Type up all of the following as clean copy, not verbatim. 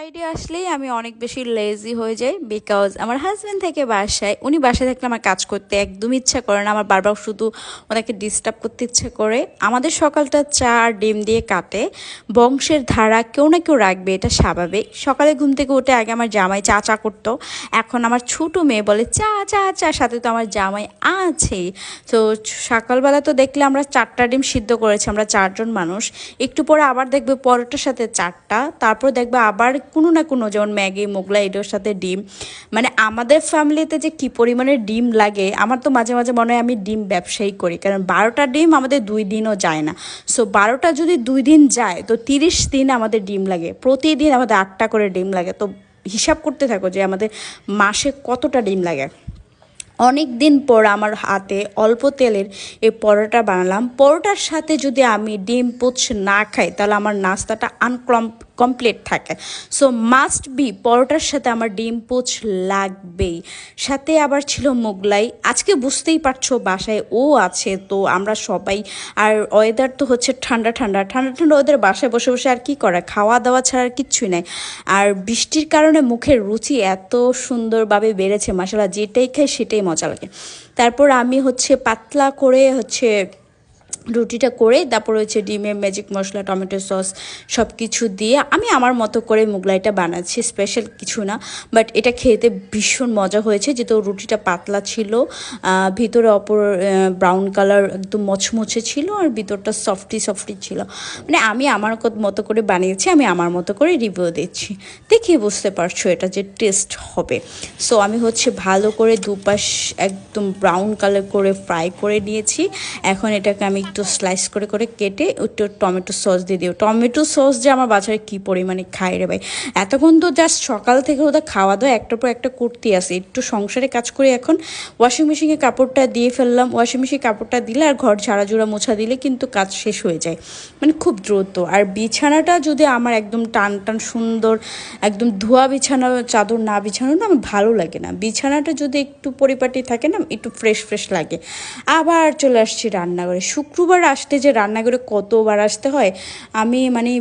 Friday আসলেই আমি অনেক বেশি লেজি হয়ে যাই বিকজ আমার হাজব্যান্ড থেকে বাসায় উনি বাসায় থাকলে আমার কাজ করতে একদম ইচ্ছা করে না। আমার বারবার শুধু ওনাকে ডিস্টার্ব করতে ইচ্ছে করে। আমাদের সকালটা চা আর ডিম দিয়ে কাটে। বংশের ধারা কেউ না কেউ রাখবে, এটা স্বাভাবিক। সকালে ঘুম থেকে উঠে আগে আমার জামাই চা চা করতো, এখন আমার ছোট মেয়ে বলে চা চা চা, সাথে তো আমার জামাই আছেই। তো সকালবেলা তো দেখলে আমরা 4টা ডিম সিদ্ধ করেছি, আমরা 4জন মানুষ। একটু পরে আবার দেখবে পরোটার সাথে 4টা, তারপর দেখবে আবার কোনো না কোনো, যেমন ম্যাগি মোগলাই এটার সাথে ডিম। মানে আমাদের ফ্যামিলিতে যে কি পরিমাণে ডিম লাগে, আমার তো মাঝে মাঝে মনে হয় আমি ডিম ব্যবসায়ী করি, কারণ 12টা ডিম আমাদের 2 দিনও যায় না। সো 12টা যদি 2 দিন যায় তো 30 দিন আমাদের ডিম লাগে, প্রতিদিন আমাদের 8টা করে ডিম লাগে। তো হিসাব করতে থাকো যে আমাদের মাসে কতটা ডিম লাগে। অনেক দিন পর আমার হাতে অল্প তেলের এই পরোটা বানালাম। পরোটার সাথে যদি আমি ডিম পোচ না খাই তাহলে আমার নাস্তাটা কমপ্লিট থাকে। সো মাস্ট বি পরোটার সাথে আমার ডিম পোচ লাগবেই। সাথে আবার ছিল মোগলাই। আজকে বুঝতেই পারছো বাসায় ও আছে, তো আমরা সবাই। আর ওয়েদার তো হচ্ছে ঠান্ডা ঠান্ডা ঠান্ডা ঠান্ডা ওদের বাসায় বসে বসে আর কি করে, খাওয়া দাওয়া ছাড়া আর কিচ্ছুই নাই। আর বৃষ্টির কারণে মুখের রুচি এত সুন্দরভাবে বেড়েছে, মাসাল্লাহ, যেটাই খাই সেটাই মজা লাগে। তারপর আমি হচ্ছে পাতলা করে হচ্ছে রুটিটা করে, তারপর হচ্ছে ডিমের ম্যাজিক মশলা টমেটো সস সব কিছু দিয়ে আমি আমার মতো করে মোগলাইটা বানাচ্ছি, স্পেশাল কিছু না। বাট এটা খেতে ভীষণ মজা হয়েছে, যেহেতু রুটিটা পাতলা ছিল, ভিতরে অপর ব্রাউন কালার একদম মচমচে ছিল, আর ভিতরটা সফটি সফটি ছিল। মানে আমি আমার মতো করে বানিয়েছি, আমি আমার মতো করে রিভিউ দিচ্ছি, দেখে বুঝতে পারছো এটা যে টেস্ট হবে। সো আমি হচ্ছে ভালো করে দুপাশ একদম ব্রাউন কালার করে ফ্রাই করে নিয়েছি। এখন এটাকে আমি একটু স্লাইস করে করে কেটে একটু টমেটো সস দিয়ে দিও। টমেটো সস যে আমার বাচ্চারা কী পরিমাণে খায় রে ভাই। এতক্ষণ তো জাস্ট সকাল থেকে ওদের খাওয়া দাওয়া একটার পর একটা করতে আসে, একটু সংসারে কাজ করে এখন ওয়াশিং মেশিনে কাপড়টা দিয়ে ফেললাম। ওয়াশিং মেশিনে কাপড়টা দিলে আর ঘর ঝাড়াঝুড়া মোছা দিলে কিন্তু কাজ শেষ হয়ে যায়, মানে খুব দ্রুত। আর বিছানাটা যদি আমার একদম টান টান সুন্দর একদম ধোয়া বিছানা চাদর না বিছানো না আমার ভালো লাগে না। বিছানাটা যদি একটু পরিপাটি থাকে না, একটু ফ্রেশ ফ্রেশ লাগে। আবার চলে আসছি রান্নাঘরে। শুক্রবার আসতে যে রান্নাঘরে কতবার আসতে হয় আমি মানে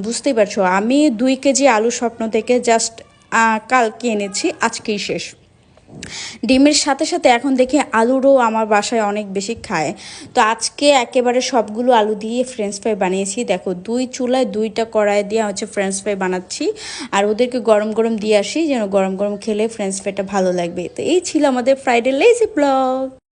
বুঝতেই পারছো। আমি 2 কেজি আলু স্বপ্ন থেকে জাস্ট কালকে এনেছি, আজকেই শেষ। ডিমের সাথে সাথে এখন দেখি আলুরও আমার বাসায় অনেক বেশি খায়। তো আজকে একেবারে সবগুলো আলু দিয়ে ফ্রেঞ্চ ফ্রাই বানিয়েছি। দেখো 2 চুলায় 2টা কড়াই দিয়ে হচ্ছে ফ্রেঞ্চ ফ্রাই বানাচ্ছি। আর ওদেরকে গরম গরম দিয়ে আসি, যেন গরম গরম খেলে ফ্রেঞ্চ ফ্রাইটা ভালো লাগবে। তো এই ছিল আমাদের ফ্রাইডে লেজি ব্লগ।